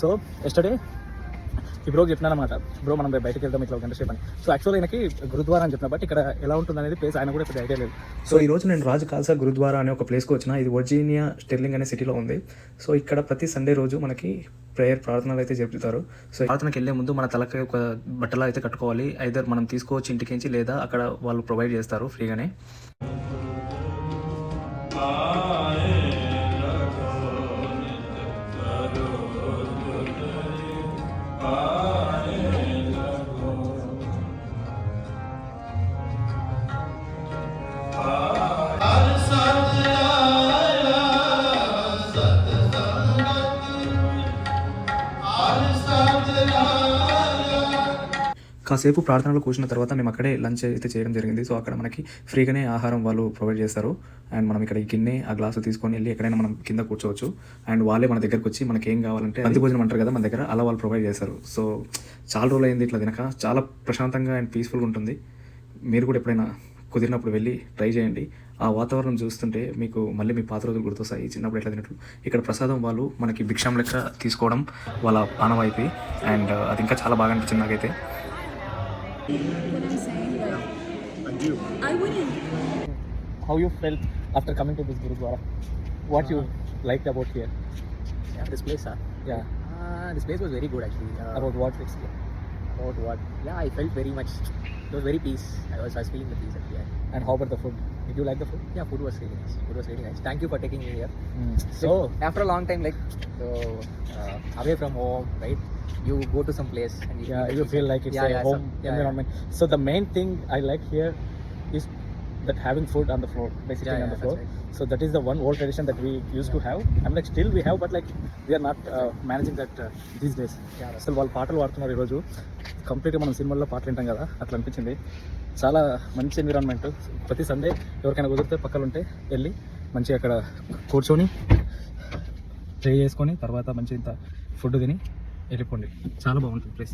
So yesterday ఈ బ్రోకి చెప్పినా అనమాట, బ్రో మనం బయటకు వెళ్దాం ఇట్లా గంట సేపు అని. సో యాక్చువల్గా ఆయనకి గురుద్వారా అని చెప్పిన, బట్ ఇక్కడ ఎలా ఉంటుంది అనేది ప్లేస్ ఆయన కూడా పెద్ద ఐడియా లేదు. సో ఈ రోజు నేను రాజ్ ఖాల్సా గురుద్వారా అనే ఒక ప్లేస్కి వచ్చిన. ఇది వర్జీనియా స్టెర్లింగ్ అనే సిటీలో ఉంది. సో ఇక్కడ ప్రతి సండే రోజు మనకి ప్రార్థనలు అయితే జరుపుతారు. సో ప్రార్థనకి వెళ్ళే ముందు మన తలకి ఒక బట్టలు అయితే కట్టుకోవాలి. ఐదర్ మనం తీసుకోవచ్చు ఇంటికించి, లేదా అక్కడ వాళ్ళు ప్రొవైడ్ చేస్తారు ఫ్రీగానే. కాసేపు ప్రార్థనలో కూర్చున్న తర్వాత మేము అక్కడే లంచ్ అయితే చేయడం జరిగింది. సో అక్కడ మనకి ఫ్రీగానే ఆహారం వాళ్ళు ప్రొవైడ్ చేస్తారు. అండ్ మనం ఇక్కడ ఈ గిన్నె ఆ గ్లాసు తీసుకొని వెళ్ళి ఎక్కడైనా మనం కింద కూర్చోవచ్చు. అండ్ వాళ్ళే మన దగ్గరకు వచ్చి మనకి ఏం కావాలంటే బంతి భోజనం అంటారు కదా మన దగ్గర, అలా వాళ్ళు ప్రొవైడ్ చేస్తారు. సో చాలా రోజులు అయింది ఇట్లా తినక, చాలా ప్రశాంతంగా అండ్ పీస్ఫుల్గా ఉంటుంది. మీరు కూడా ఎప్పుడైనా కుదిరినప్పుడు వెళ్ళి ట్రై చేయండి. ఆ వాతావరణం చూస్తుంటే మీకు మళ్ళీ మీ పాత రోజులు గుర్తొస్తాయి, చిన్నప్పుడు ఎట్లా తినట్లు. ఇక్కడ ప్రసాదం వాళ్ళు మనకి భిక్షం లెక్క తీసుకోవడం వాళ్ళ ఆనవాయితీ. అండ్ అది ఇంకా చాలా బాగా అనిపించింది నాకైతే. What I'm saying, I wouldn't. How you felt after coming to this Gurudwara? What you liked about here? Yeah, this place, Yeah. This place was very good actually. About what? About what? Yeah, I felt very much. It was very peace. I was feeling the peace actually. And how about the food? Did you like the food? Yeah, food was really nice. Food was really nice. Thank you for taking me here. So After a long time, like away from home, right? You go to some place and you feel like it's a home environment. So the main thing I like here is that having food on the floor, basically on the floor. Right. So that is the one old tradition that we used to have. I'm like still we have, but like we are not managing that these days. అసలు వాళ్ళు పాటలు పాడుతున్నారు ఈరోజు. కంప్లీట్గా మనం సినిమాల్లో పాటలు వింటాం కదా, అట్లా అనిపించింది. చాలా మంచి ఎన్విరాన్మెంట్. ప్రతి సండే ఎవరికైనా కుదిరితే పక్కన ఉంటే వెళ్ళి మంచిగా అక్కడ కూర్చొని ప్రే చేసుకొని తర్వాత మంచి ఇంత ఫుడ్ తిని వెళ్ళిపోండి. చాలా బాగుంటుంది ప్లేస్.